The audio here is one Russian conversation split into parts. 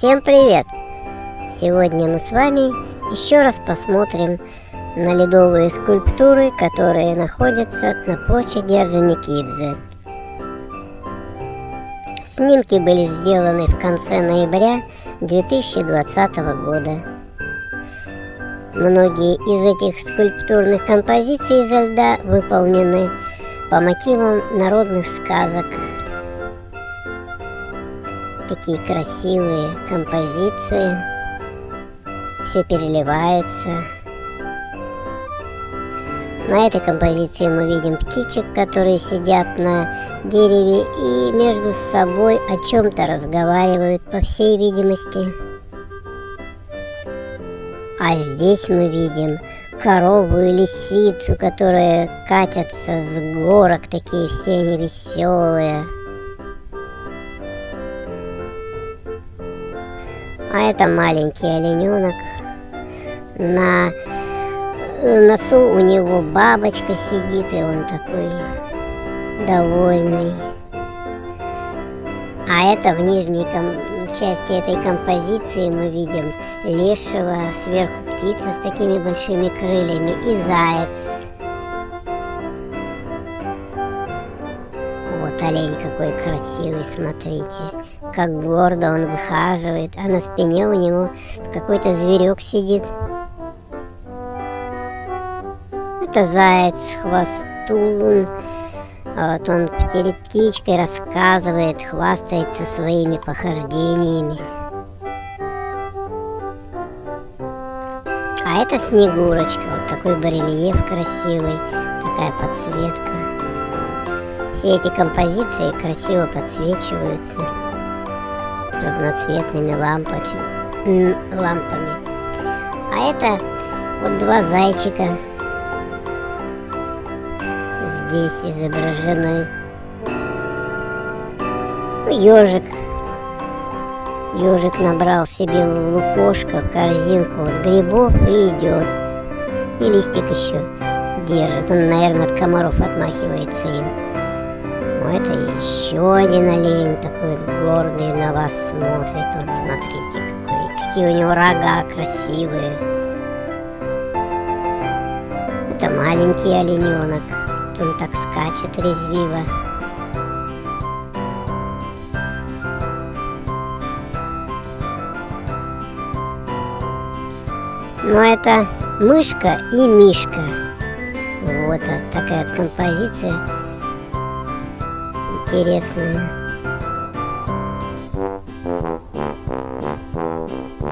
Всем привет! Сегодня мы с вами еще раз посмотрим на ледовые скульптуры, которые находятся на площади Орджоникидзе. Снимки были сделаны в конце ноября 2020 года. Многие из этих скульптурных композиций изо льда выполнены по мотивам народных сказок. Такие красивые композиции, все переливается. На этой композиции мы видим птичек, которые сидят на дереве и между собой о чем-то разговаривают, по всей видимости. А здесь мы видим корову и лисицу, которые катятся с горок, такие все они веселые. А это маленький олененок. На носу у него бабочка сидит, и он такой довольный. А это в нижней части этой композиции мы видим лешего, сверху птица с такими большими крыльями и заяц. Вот олень какой красивый, смотрите, как гордо он выхаживает, а на спине у него какой-то зверек сидит. Это заяц, хвостун. Вот он перед птичкой рассказывает, хвастается своими похождениями. А это снегурочка, вот такой барельеф красивый, такая подсветка. Все эти композиции красиво подсвечиваются разноцветными лампами. А это вот два зайчика. Здесь изображены ежик. Ежик набрал себе в лукошко, в корзинку вот грибов и идет. И листик еще держит. Он, наверное, от комаров отмахивается им. А это еще один олень, такой вот гордый, на вас смотрит. Вот смотрите, какие у него рога красивые. Это маленький олененок. Он так скачет резвиво. Но это мышка и мишка. Вот такая вот композиция интересная.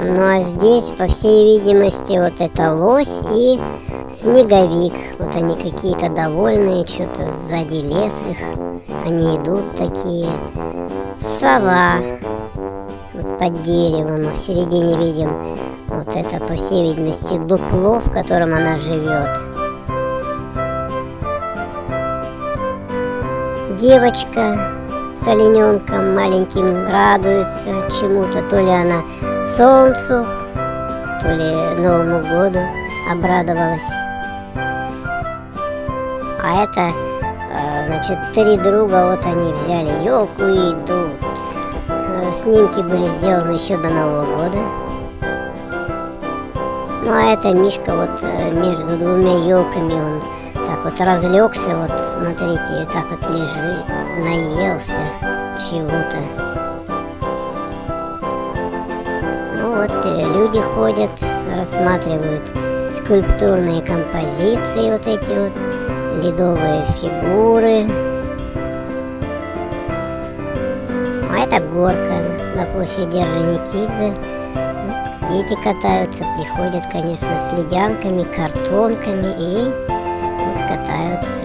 Ну а здесь, по всей видимости, вот это лось и снеговик. Вот они какие-то довольные, что-то сзади лес их. Они идут такие. Сова. Вот под деревом. Мы в середине видим вот это, по всей видимости, дупло, в котором она живет. Девочка с олененком маленьким радуется чему-то. То ли она солнцу, то ли Новому году обрадовалась. А это, значит, три друга, вот они взяли елку и идут. Снимки были сделаны еще до Нового года. Ну а это мишка вот между двумя елками, он так вот разлегся, вот смотрите, так вот лежит, наелся чего-то. Ну вот люди ходят, рассматривают скульптурные композиции, вот эти вот ледовые фигуры. А это горка на площади Орджоникидзе. Дети катаются, приходят, конечно, с ледянками, картонками и вот катаются.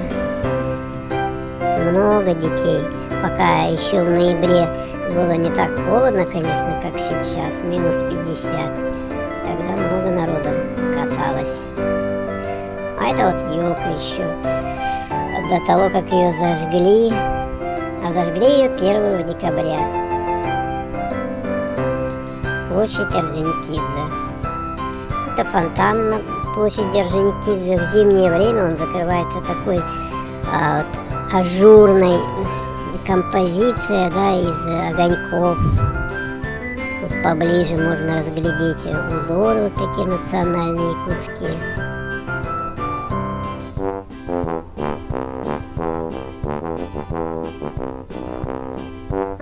Много детей. Пока еще в ноябре было не так холодно, конечно, как сейчас, минус 50. Тогда много народу каталось. А это вот елка еще. До того, как ее зажгли. А зажгли ее 1 декабря. Площадь Орджоникидзе. Это фонтан на площади Орджоникидзе. В зимнее время он закрывается такой вот, ажурной композиция, да, из огоньков. Вот поближе можно разглядеть узоры вот такие национальные якутские.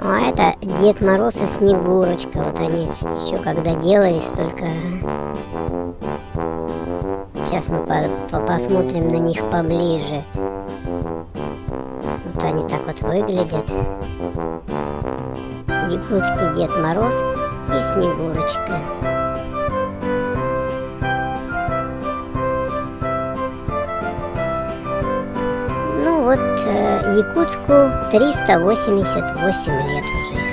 А это Дед Мороз и Снегурочка. Вот они еще когда делались, только сейчас мы посмотрим на них поближе. Вот они так вот выглядят. Якутский Дед Мороз и Снегурочка. Ну вот, Якутску 388 лет уже.